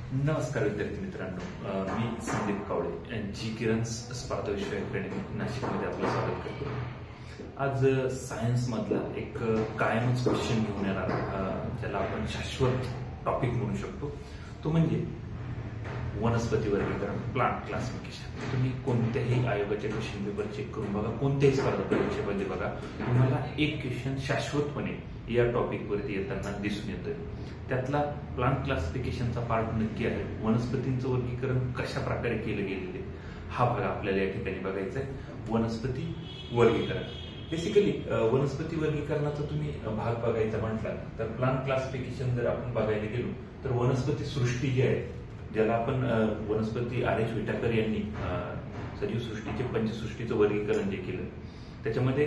नमस्कार विद्यार्थी मित्रांनो, मी संदीप कावळे जी किरन्स स्पर्धा विश्व अकॅडमी नाशिकमध्ये आपलं स्वागत करतो। आज सायन्स मधला एक कायमच क्वेश्चन घेऊन येणार, ज्याला आपण शाश्वत टॉपिक म्हणू शकतो, तो म्हणजे वनस्पती वर्गीकरण, प्लांट क्लासिफिकेशन। तुम्ही कोणत्याही आयोगाचे क्वेश्चन पेपर चेक करून बघा, कोणत्याही स्पर्धा परीक्षेमध्ये बघा, तुम्हाला एक क्वेश्चन शाश्वतपणे या टॉपिक वरती येताना दिसून येतोय। त्यातला प्लांट क्लासिफिकेशनचा पार्ट नक्की आहे, वनस्पतींचं वर्गीकरण कशा प्रकारे केलं गेलेले हा भाग आपल्याला या ठिकाणी बघायचा आहे। वनस्पती वर्गीकरण, बेसिकली वनस्पती वर्गीकरणाचा तुम्ही भाग बघायचा म्हटला तर प्लांट क्लासिफिकेशन जर आपण बघायला गेलो तर वनस्पती सृष्टी जी आहे, ज्याला आपण वनस्पती R.H. विटाकर यांनी सजीव सृष्टीचे पंचसृष्टीचं वर्गीकरण जे केलं, त्याच्यामध्ये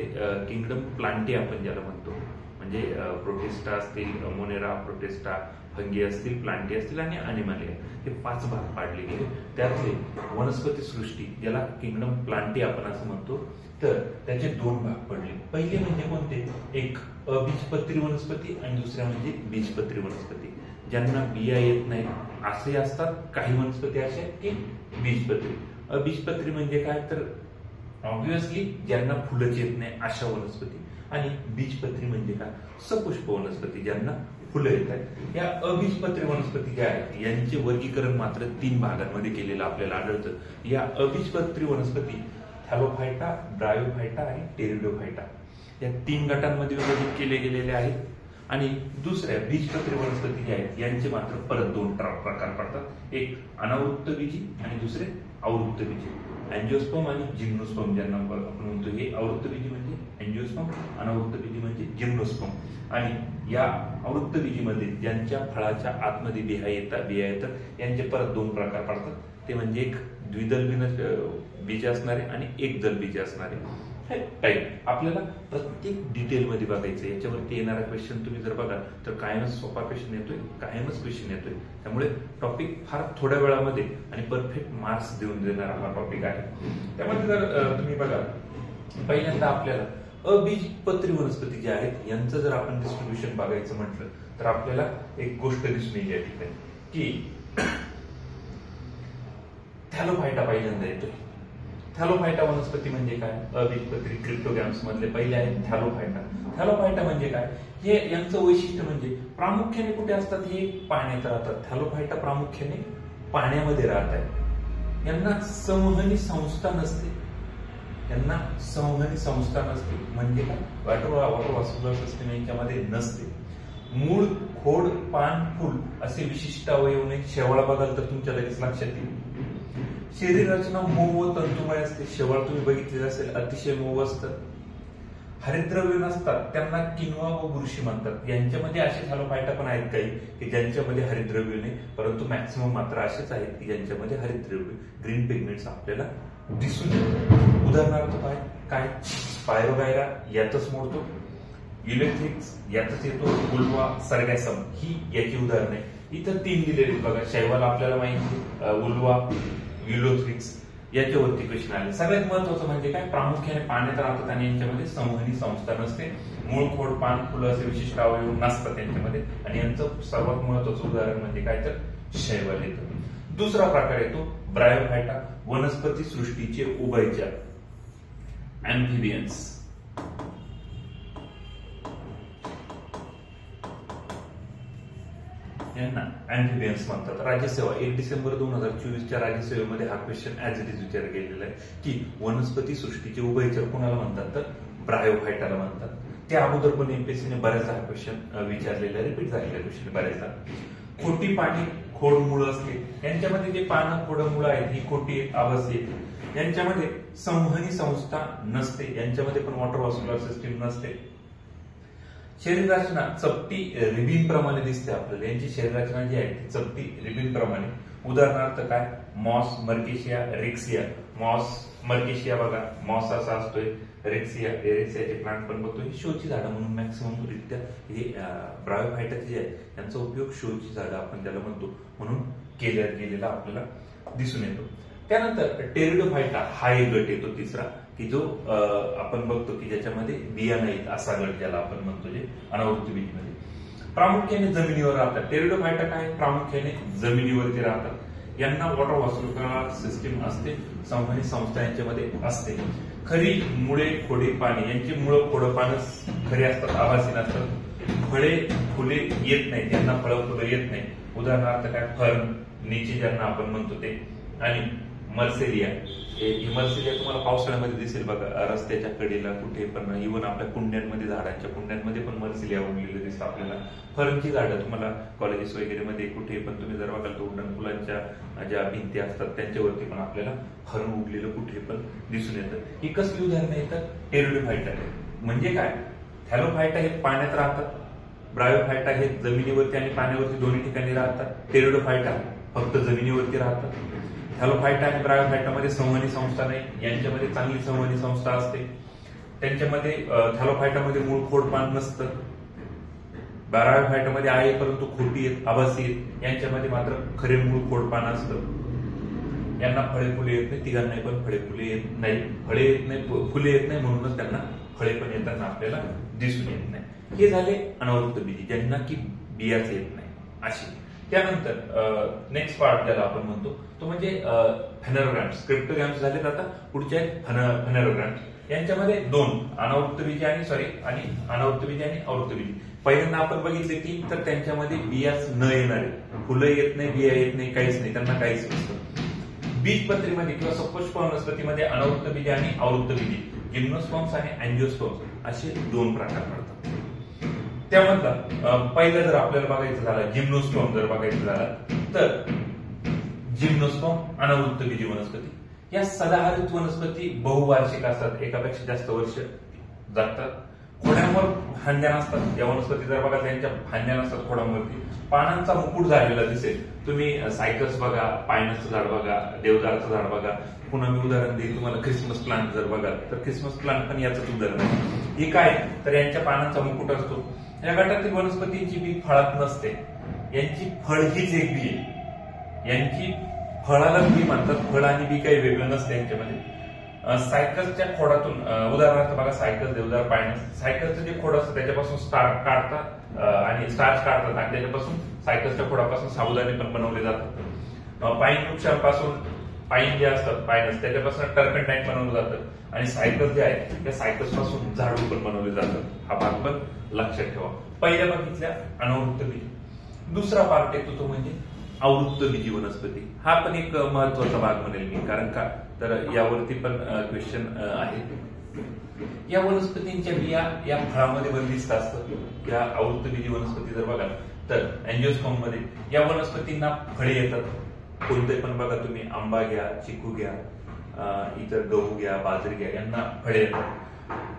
किंगडम प्लांटी आपण ज्याला म्हणतो, म्हणजे प्रोटिस्टा असतील, मोनेरा, प्रोटिस्टा, फंगी असतील, प्लांटी असतील आणि अॅनिमलिया, हे 5 भाग पाडले गेले। त्यातले वनस्पती सृष्टी ज्याला किंगडम प्लांटी आपण असं म्हणतो, तर त्याचे 2 भाग पडले। पहिले म्हणजे कोणते, एक अबीजपत्री वनस्पती आणि दुसऱ्या म्हणजे बीजपत्री वनस्पती। ज्यांना बिया येत नाही असे असतात, काही वनस्पती अशा की बीजपत्री। अबीजपत्री म्हणजे काय, तर ऑब्व्हियसली ज्यांना फुलंच येत नाही अशा वनस्पती। आणि बीजपत्री म्हणजे काय, सपुष्प वनस्पती ज्यांना फुलं येत आहेत। या अबीजपत्री वनस्पती ज्या आहेत यांचे वर्गीकरण मात्र 3 भागांमध्ये केलेलं आपल्याला आढळतं। या अबीजपत्री वनस्पती थॅलोफायटा, ब्रायोफायटा आणि टेरिडोफायटा या 3 गटांमध्ये विभाजित केले गेलेले आहेत। आणि दुसऱ्या बीजपत्री वनस्पती ज्या आहेत यांचे मात्र परत 2 प्रकार पडतात, एक अनावृत्त बीजी आणि दुसरे आवृत्त बीजी। अँजिओस्पर्म आणि जिम्नोस्पर्म ज्यांना आपण म्हणतो, हे आवृत्त बीजी म्हणजे अँजिओस्पर्म, अनावृत्त बीजी म्हणजे जिम्नोस्पर्म। आणि या आवृत्त बीजीमध्ये ज्यांच्या फळाच्या आतमध्ये बिया येतात यांचे परत 2 प्रकार पडतात, ते म्हणजे एक द्विदल बीज असणारे आणि एकदल बीज असणारे टाईप। आपल्याला प्रत्येक डिटेलमध्ये बघायचं, याच्यावरती येणारा क्वेश्चन तुम्ही जर बघा तर कायमच सोपा क्वेश्चन येतोय, कायमच क्वेश्चन येतोय। त्यामुळे टॉपिक फार थोड्या वेळामध्ये आणि परफेक्ट मार्क्स देऊन देणारा हा टॉपिक आहे। त्यामध्ये जर तुम्ही बघा, पहिल्यांदा आपल्याला अबीजपत्री वनस्पती ज्या आहेत यांचं जर आपण डिस्ट्रीब्युशन बघायचं म्हटलं तर आपल्याला एक गोष्ट दिसून येईल या ठिकाणी की थॅलोफायटा पहिल्यांदा येतोय। थॅलोफायटा वनस्पती म्हणजे काय, अबीजपत्री क्रिप्टोगॅम्स मधले पहिले आहे थॅलोफायटा। थॅलोफायटा म्हणजे काय, हे यांचं वैशिष्ट्य म्हणजे प्रामुख्याने कुठे असतात, हे पाण्यात राहतात। थॅलोफायटा प्रामुख्याने पाण्यामध्ये राहतात। यांना संवहनी संस्था नसते, म्हणजे काय, वॉटर सिस्टम यांच्यामध्ये नसते। मूळ, खोड, पान, फुल असे विशिष्ट अवयव नाही। शेवाळ बघाल तर तुमच्या लगेच लक्षात येईल। शरीर रचना मऊ व तंतुमय असते, शेवाळ तुम्ही बघितलेलं असेल, अतिशय मऊ असतं। हरितद्रव्य नसतात, त्यांना किनवा व बुरशी म्हणतात। यांच्यामध्ये असे थॅलोफायटा पण आहेत काही की ज्यांच्यामध्ये हरितद्रव्य नाही, परंतु मॅक्सिमम मात्र असेच आहेत की ज्यांच्यामध्ये हरितद्रव्य, ग्रीन पिगमेंट्स आपल्याला दिसून येतात। उदाहरणार्थ काय, स्पायरोगायरा यातच मोडतो, इलेक्ट्रिक्स यातच येतो, उल्वा, सर्गॅसम ही याची उदाहरणे। इतर 3 दिलेले बघा, शैवाल आपल्याला माहिती, उल्वा, युलोथ्रिक्स याच्यावरती क्वेश्चन आले। सगळ्यात महत्वाचं म्हणजे काय, प्रामुख्याने पाण्यात राहतात आणि यांच्यामध्ये संवहनी संस्था नसते। मूळ, खोड, पान, फुलं असे विशिष्ट अवयव नसतात यांच्यामध्ये। आणि यांचं सर्वात महत्वाचं उदाहरण म्हणजे काय, तर शैवाल येतं। दुसरा प्रकार येतो ब्रायोफायटा, वनस्पती सृष्टीचे उभयचर, अँफिबियन्स। यांना अँफिबियन्स म्हणतात। राज्यसेवा 1 डिसेंबर 2024च्या राज्यसेवेमध्ये हा क्वेश्चन ऍज इट इज विचार केलेला आहे की वनस्पती सृष्टीचे उभयचर कोणाला म्हणतात, तर ब्रायोफायटाला म्हणतात। त्या अगोदर पण एमपीएससीने बऱ्याचदा हा क्वेश्चन विचारलेला, रिपीट झालेला क्वेश्चन बऱ्याचदा। खोटी पाने, खोड, मुळं असते, यांच्यामध्ये जे पानं, खोड, मुळं आहेत ही खोटी आवासी आहेत। यांच्यामध्ये संवहनी संस्था नसते, यांच्यामध्ये पण वॉटर व्हास्क्युलर सिस्टीम नसते। शरीर रचना चपटी रिबीन प्रमाणे दिसते आपल्याला। यांची शरीर रचना जी आहे ती चपटी रिबीन प्रमाणे। उदाहरणार्थ काय, मॉस, मर्केशिया, रेक्सिया। मॉस, मर्केशिया बघा, मॉस असा असतोय, रेक्सियाचे प्लांट पण बघतोय। शोची झाडं म्हणून मॅक्सिमम रित्या हे ब्रायोफायटाचे जे आहे यांचा उपयोग शोची झाडं आपण त्याला म्हणतो म्हणून गेलेला आपल्याला दिसून येतो। त्यानंतर टेरिडोफायटा हा एक गट येतो तिसरा, की जो आपण बघतो की ज्याच्यामध्ये बिया नाहीत असा गट ज्याला आपण म्हणतो, जे अनावृत्त बीजीमध्ये। प्रामुख्याने जमिनीवर राहतात. टेरिडोफायटा काय प्रामुख्याने जमिनीवरती राहतात. यांना वॉटर व्हास्क्युलर सिस्टीम असते, संवहनी संस्था यांच्यामध्ये असते. खरी मुळे खोडे पाने यांची मुळं खोडं पानं खरी असतात, आभासी नसतात. फळे फुले येत नाही, त्यांना फळं फुलं येत नाही. उदाहरणार्थ काय फर्न, नीचे ज्यांना आपण म्हणतो ते, आणि मर्सेलिया. मर्सेलिया तुम्हाला पावसाळ्यामध्ये दिसेल बघा, रस्त्याच्या कडेला कुठे पण, इव्हन आपल्या कुंड्यांमध्ये, झाडांच्या कुंड्यांमध्ये पण मर्सेलिया उगलेलं दिसतं आपल्याला. फर्नची झाडं तुम्हाला कॉलेजेस वगैरे मध्ये कुठे पण तुम्ही जर बघाल तर उड्डाण फुलांच्या ज्या भिंती असतात त्यांच्यावरती पण आपल्याला फर्न उगलेलं कुठे पण दिसून येतं. ही कसली उदाहरणं येतात? टेरिडोफायटा. म्हणजे काय? थॅलोफायटा हे पाण्यात राहतात, ब्रायोफायटा हे जमिनीवरती आणि पाण्यावरती दोन्ही ठिकाणी राहतात. टेरिडोफायटा फक्त जमिनीवरती राहतात. थॅलोफायटा आणि ब्रायोफायटामध्ये संवहनी संस्था नाही, यांच्यामध्ये चांगली संवहनी संस्था असते. त्यांच्यामध्ये थॅलोफायटामध्ये मूळ खोड पान नसतं, ब्रायोफायटामध्ये आहे परंतु खोटी आहेत, आभासी आहेत. यांच्यामध्ये मात्र खरे मूळ खोड पान असतं. यांना फळे फुले येत नाही, तिघांनाही पण फळे फुले येत नाही. फळे येत नाही, फुले येत नाही, म्हणूनच त्यांना फळे पण येताना आपल्याला दिसून येत नाही. हे झाले अनावृत्त बीजी, ज्यांना की बियाच येत नाही अशी. त्यानंतर नेक्स्ट पार्ट ज्याला आपण म्हणतो तो म्हणजे फेनेरोग्राम्स. क्रिप्टोग्राम्स झालेत, आता पुढचे आहेत फेनेरोग्राम्स. यांच्यामध्ये दोन, अनावृत्त बीजी आणि अनावृत्त बीजी आणि आवृत्त बीजी. पहिल्यांदा आपण बघितले की तर त्यांच्यामध्ये बियाच न येणारे, फुलं येत नाही, बिया येत नाही, काहीच नाही, त्यांना काहीच नसतं. बीजपत्रीमध्ये किंवा सपुष्प वनस्पतीमध्ये अनावृत्त बीजी आणि आवृत्त बीजी, जिम्नोस्पर्म्स आणि अँजिओस्पर्म्स असे दोन प्रकार पडतात. त्यामधला पहिला जर आपल्याला बघायचं झालं, जिम्नोस्पर्म जर बघायचं झालं तर जिम्नोस्पर्म अनावृत्त बीजी वनस्पती. या सदाहरित वनस्पती बहुवार्षिक असतात, एकापेक्षा जास्त वर्ष जगतात. खोड्यांवर फांद्या नसतात. या वनस्पती जर बघा त्यांच्या फांद्या नसतात खोडांवरती. पानांचा मुकुट झालेला दिसेल. तुम्ही सायकस बघा, पायनसचं झाड बघा, देवदारचं झाड बघा. पुन्हा मी उदाहरण देईल तुम्हाला, ख्रिसमस प्लांट जर बघाल तर ख्रिसमस प्लांट पण याच उदाहरण आहे. हे काय तर यांच्या पानांचा मुकुट असतो. या गटातील वनस्पतींची बी फळात नसते, यांची फळ हीच एक बी आहे. यांची फळाला बी म्हणतात, फळ आणि बी काही वेगळं नसते यांच्यामध्ये. सायकसच्या खोडातून उदाहरणार्थ बघा, सायकस, देवदार, पायनस. सायकसचं जे खोड असतं त्याच्यापासून स्टार्च काढतात आणि स्टार्च काढतात आणि त्याच्यापासून सायकसच्या खोडापासून साबुदाणे पण बनवले जातात. पाईन वृक्षांपासून पाईन जे असतात, पायनस, त्याच्यापासून टर्पेंटाईन बनवलं जातं आणि सायकस जे आहे त्या सायकस पासून झाडू पण बनवले जातात. हा भाग पण लक्षात ठेवा. पहिल्या बघितल्या अनावृत्त बीजी. दुसरा पार्ट येतो तो म्हणजे आवृत्त बीजी वनस्पती. हा पण एक महत्वाचा भाग म्हणेल मी, कारण का तर यावरती पण क्वेश्चन आहे. या वनस्पतींच्या बिया या फळामध्ये बंदिस्त असतात. या आवृत्त बीजी वनस्पती जर बघा तर अँजिओस्पर्म मध्ये या वनस्पतींना फळे येतात. कोणते पण बघा तुम्ही, आंबा घ्या, चिकू घ्या, इतर गहू घ्या, बाजरी घ्या, यांना फळे येतात.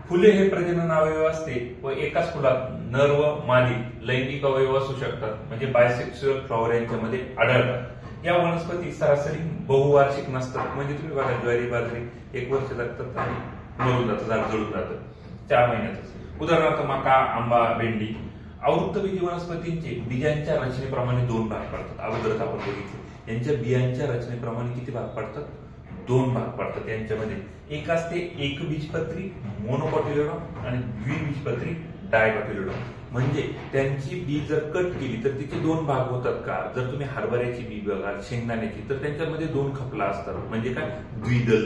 फुले हे प्रजनन अवयव असते व एकाच फुलात नर व मादी लैंगिक अवयव असू शकतात, म्हणजे बायसेक्सुअल फ्लॉवर यांच्यामध्ये आढळतात. या वनस्पती सरासरी बहुवार्षिक नसतात. म्हणजे तुम्ही बघा, ज्वारी, बाजरी 1 वर्ष जगतात आणि मरून जातं, झाड जळून जातं 4 महिन्यातच. उदाहरणार्थ मका, आंबा, भेंडी. आवृत्त बीजी वनस्पतींचे बीजांच्या रचनेप्रमाणे 2 भाग पडतात. अगोदरच आपण बघितले, यांच्या बियांच्या रचनेप्रमाणे किती भाग पडतात? 2 भाग पडतात. यांच्यामध्ये एक असते एकबीजपत्री मोनोकॉटिलेडॉन आणि द्विबीजपत्री डायकॉटिलेडॉन. म्हणजे त्यांची बी जर कट केली तर तिचे 2 भाग होतात का? जर तुम्ही हरभऱ्याची बी बघाल, शेंगदाण्याची, तर त्यांच्यामध्ये 2 खपला असतात. म्हणजे काय? द्विदल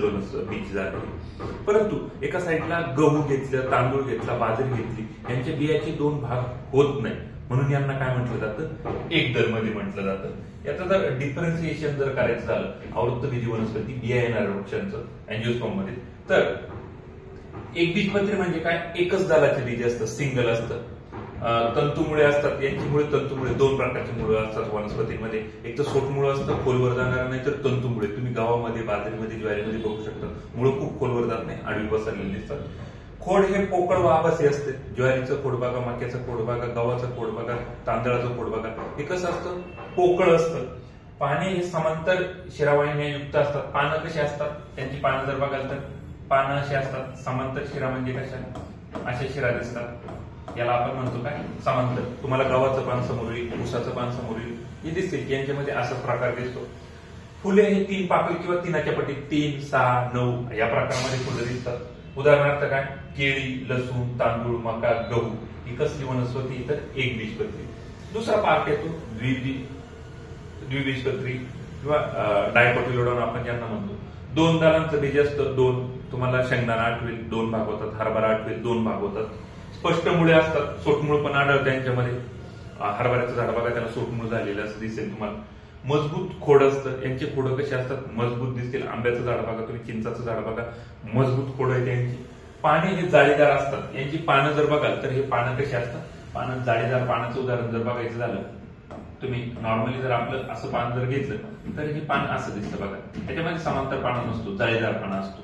बीज झाले. परंतु एका साईडला गहू घेतलं, तांदूळ घेतला, बाजरी घेतली, यांच्या बियाचे 2 भाग होत नाही. म्हणून यांना काय म्हटलं जातं? एकदल मध्ये म्हटलं जातं. याचं जर डिफरन्सिएशन जर करायचं झालं, आवृत्त बीजी वनस्पती, बिया येणाऱ्या वृक्षांचं अँजिओस्पर्म मध्ये, तर एकबीजपत्री म्हणजे काय? एकच दलाचे बीज असतं, सिंगल असतं. तंतुमुळे असतात. यांची मुळे, तंतुमुळे 2 प्रकारची मुळे असतात वनस्पतीमध्ये. एक तर सोटमुळे असतं, खोलवर जाणार नाही, तर तंतुमुळे. तुम्ही गावामध्ये, बाजरीमध्ये, ज्वारीमध्ये बघू शकता, मुळे खूप खोलवर जात नाही, आडवी पसरलेली दिसतात. खोड हे पोकळ व आभासी असते. ज्वारीचं खोड बघा, मक्याचं खोड बघा, गव्हाचं खोड बघा, तांदळाचं खोड बघा. हे कसं असतं? पोकळ असतं. पाने हे समांतर शिरावाहिन्या युक्त असतात. पानं कशी असतात? त्यांची पानं जर बघाल तर पानं अशी असतात. समांतर शिरा म्हणजे कशा? अशा शिरा दिसतात. याला आपण म्हणतो काय? समांतर. तुम्हाला गव्हाचं पान समोर येईल, ऊसाचं पान समोर येईल, हे दिसतील की यांच्यामध्ये असाच प्रकार दिसतो. फुले हे 3 पाकळी किंवा 3च्या पटीत 3, 6, 9 या प्रकारामध्ये फुलं दिसतात. उदाहरणार्थ काय? केळी, लसूण, तांदूळ, मका, गहू ही कसली वनस्पती, तर एकबीजपत्री. दुसरा पार्ट येतो द्विबीजपत्री किंवा डायकोटिलोडॉन आपण ज्यांना म्हणतो. 2 दालांचं बीज असतं, 2. तुम्हाला शेंगदाणा आठवेल 2 भाग होतात, हरभरा आठवेल 2 भाग होतात. स्पष्ट मुळे असतात, सोटमूळ पण आढळतं त्यांच्यामध्ये. हरभऱ्याचं झाड बघा, त्याला सोटमूळ झालेलं असं दिसेल तुम्हाला. मजबूत खोड असतं, यांची खोडं कशी असतात, मजबूत दिसतील. आंब्याचं झाड बघा तुम्ही, चिंचाचं झाड बघा, मजबूत खोड आहे त्यांची. पाने हे जाळीदार असतात. यांची पानं जर बघाल तर हे पानं कशी असतात, पानं जाळीदार. पानाचं उदाहरण जर बघायचं झालं, तुम्ही नॉर्मली जर आपलं असं पान जर घेतलं तर हे पान असं दिसतं बघा. त्याच्यामध्ये समांतर पाना नसतो, जाळीदार पाना असतो,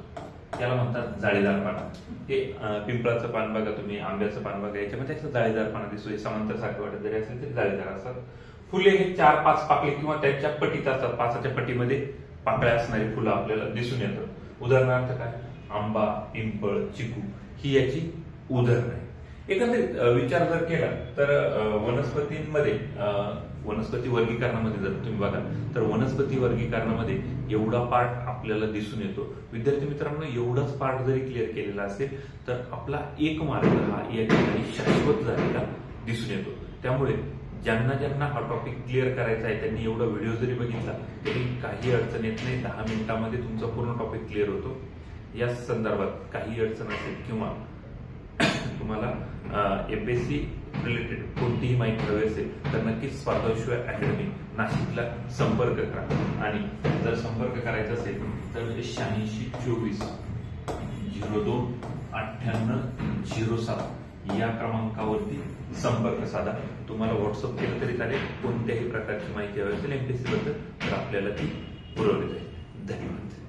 त्याला म्हणतात जाळीदार पाना. हे पिंपळाचं पान बघा तुम्ही, आंब्याचं पान बघा, याच्यामध्ये असं जाळीदार पाना दिसतो. हे समांतर सारखं वाटत जरी असेल तरी जाळीदार असतात. फुले हे 4-5 पाकळी किंवा त्यांच्या पटीत असतात. 5च्या पटीमध्ये पाकळ्या असणारी फुलं आपल्याला दिसून येतात. उदाहरणार्थ काय, आंबा, पिंपळ, चिकू ही याची उदाहरणं आहे. एकंदरीत विचार जर केला तर वनस्पतींमध्ये, वनस्पती वर्गीकरणामध्ये जर तुम्ही बघा तर वनस्पती वर्गीकरणामध्ये एवढा पार्ट आपल्याला दिसून येतो. विद्यार्थी मित्रांनो, एवढाच पार्ट जरी क्लिअर केलेला असेल तर आपला एक मार्ग हा या ठिकाणी शाश्वत झालेला दिसून येतो. त्यामुळे ज्यांना ज्यांना हा टॉपिक क्लिअर करायचा आहे त्यांनी एवढा व्हिडिओ जरी बघितला तरी काही अडचण येत नाही. 10 मिनिटांमध्ये तुमचा पूर्ण टॉपिक क्लिअर होतो. या संदर्भात काही अडचण असेल किंवा तुम्हाला एमपीएससी रिलेटेड कोणतीही माहिती हवी असेल तर नक्कीच स्पर्धाविश्व अकॅडमी नाशिकला संपर्क करा. आणि जर संपर्क करायचा असेल तर 8624 02 98 07 या क्रमांकावरती संपर्क साधा. तुम्हाला व्हॉट्सअप केलं तरी चालेल. कोणत्याही प्रकारची माहिती हवी असेल एमपीएससी बद्दल तर आपल्याला ती पुरवली जाईल. धन्यवाद.